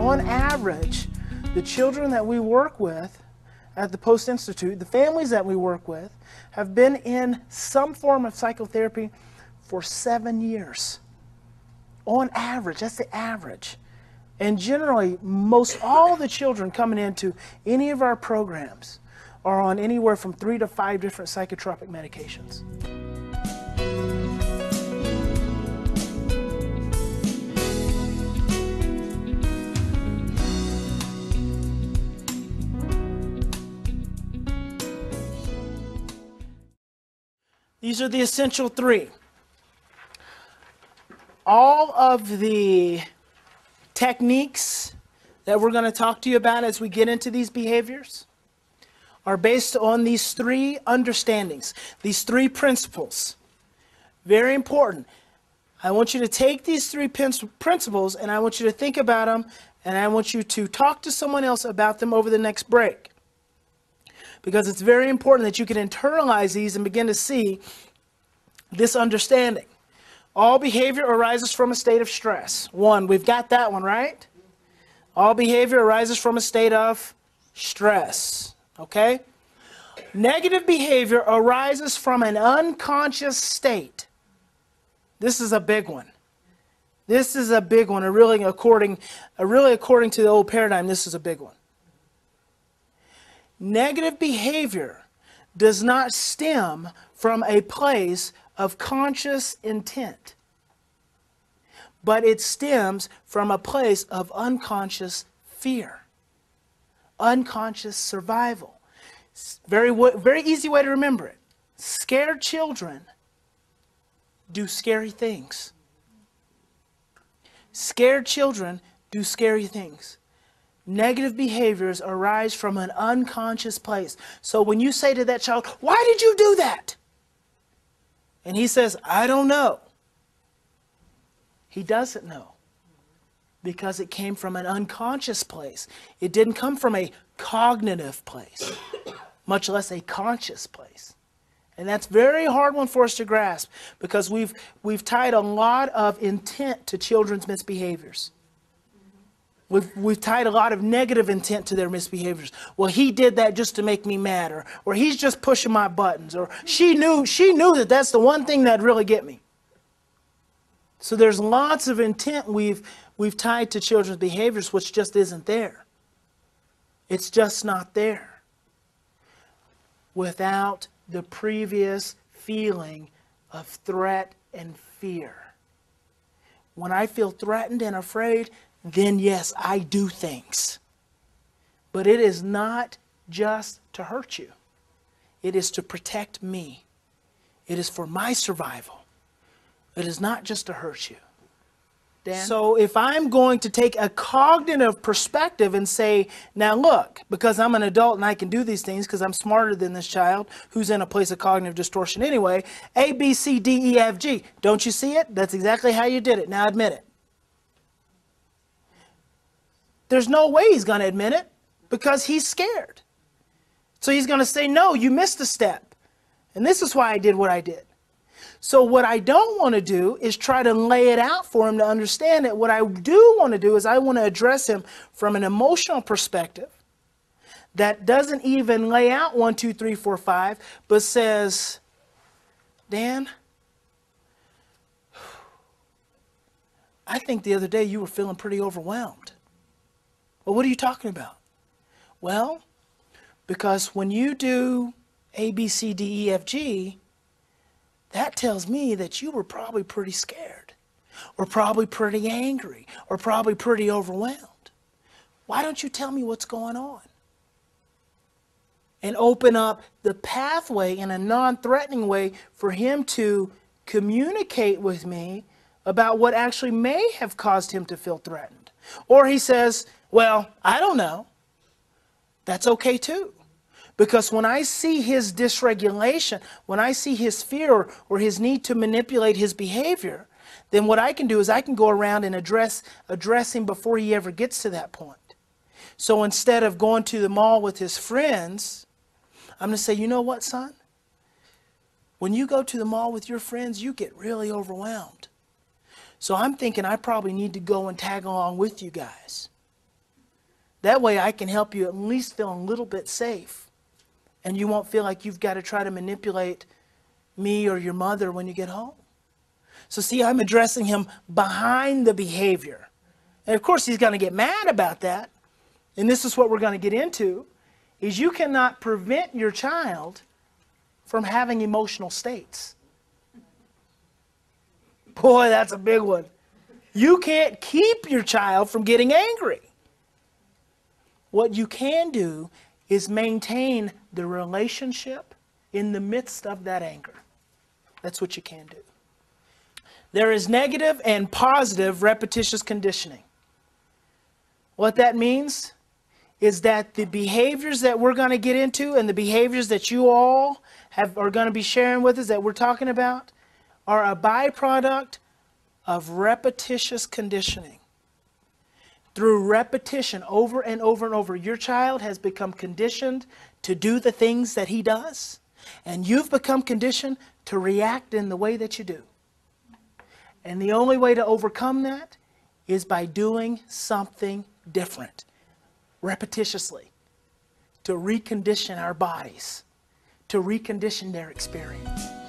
on average, the children that we work with at the Post Institute, the families that we work with, have been in some form of psychotherapy for 7 years. On average, that's the average. And generally, most all the children coming into any of our programs are on anywhere from 3 to 5 different psychotropic medications. These are the essential 3. All of the techniques that we're going to talk to you about as we get into these behaviors are based on these 3 understandings, these 3 principles. Very important. I want you to take these 3 principles and I want you to think about them, and I want you to talk to someone else about them over the next break. Because it's very important that you can internalize these and begin to see this understanding. All behavior arises from a state of stress. 1, we've got that one, right? All behavior arises from a state of stress. Okay? Negative behavior arises from an unconscious state. This is a big one. This is a big one. Really according to the old paradigm, this is a big one. Negative behavior does not stem from a place of conscious intent, but it stems from a place of unconscious fear, unconscious survival. Very easy way to remember it. Scared children do scary things. Scared children do scary things. Negative behaviors arise from an unconscious place. So when you say to that child, "Why did you do that?" and he says, "I don't know," he doesn't know because it came from an unconscious place. It didn't come from a cognitive place, much less a conscious place. And that's a very hard one for us to grasp because we've tied a lot of intent to children's misbehaviors. We've tied a lot of negative intent to their misbehaviors. Well, he did that just to make me mad, or he's just pushing my buttons, or she knew that that's the one thing that'd really get me. So there's lots of intent we've tied to children's behaviors, which just isn't there. It's just not there without the previous feeling of threat and fear. When I feel threatened and afraid, then yes, I do things. But it is not just to hurt you. It is to protect me. It is for my survival. It is not just to hurt you. Dan? So if I'm going to take a cognitive perspective and say, now look, because I'm an adult and I can do these things because I'm smarter than this child who's in a place of cognitive distortion anyway, A, B, C, D, E, F, G. Don't you see it? That's exactly how you did it. Now admit it. There's no way he's going to admit it because he's scared. So he's going to say, no, you missed a step. And this is why I did what I did. So what I don't want to do is try to lay it out for him to understand it. What I do want to do is I want to address him from an emotional perspective that doesn't even lay out 1, 2, 3, 4, 5, but says, Dan, I think the other day you were feeling pretty overwhelmed. Well, what are you talking about? Well, because when you do A, B, C, D, E, F, G, that tells me that you were probably pretty scared, or probably pretty angry, or probably pretty overwhelmed. Why don't you tell me what's going on? And open up the pathway in a non-threatening way for him to communicate with me about what actually may have caused him to feel threatened. Or he says, well, I don't know. That's okay too. Because when I see his dysregulation, when I see his fear or his need to manipulate his behavior, then what I can do is I can go around and address him before he ever gets to that point. So instead of going to the mall with his friends, I'm going to say, you know what, son? When you go to the mall with your friends, you get really overwhelmed. So I'm thinking I probably need to go and tag along with you guys. That way I can help you at least feel a little bit safe. And you won't feel like you've got to try to manipulate me or your mother when you get home. So see, I'm addressing him behind the behavior. And of course, he's going to get mad about that. And this is what we're going to get into, is you cannot prevent your child from having emotional states. Boy, that's a big one. You can't keep your child from getting angry. What you can do is maintain the relationship in the midst of that anger. That's what you can do. There is negative and positive repetitious conditioning. What that means is that the behaviors that we're going to get into and the behaviors that you all are going to be sharing with us that we're talking about are a byproduct of repetitious conditioning. Through repetition over and over and over, your child has become conditioned to do the things that he does, and you've become conditioned to react in the way that you do. And the only way to overcome that is by doing something different, repetitiously, to recondition our bodies, to recondition their experience.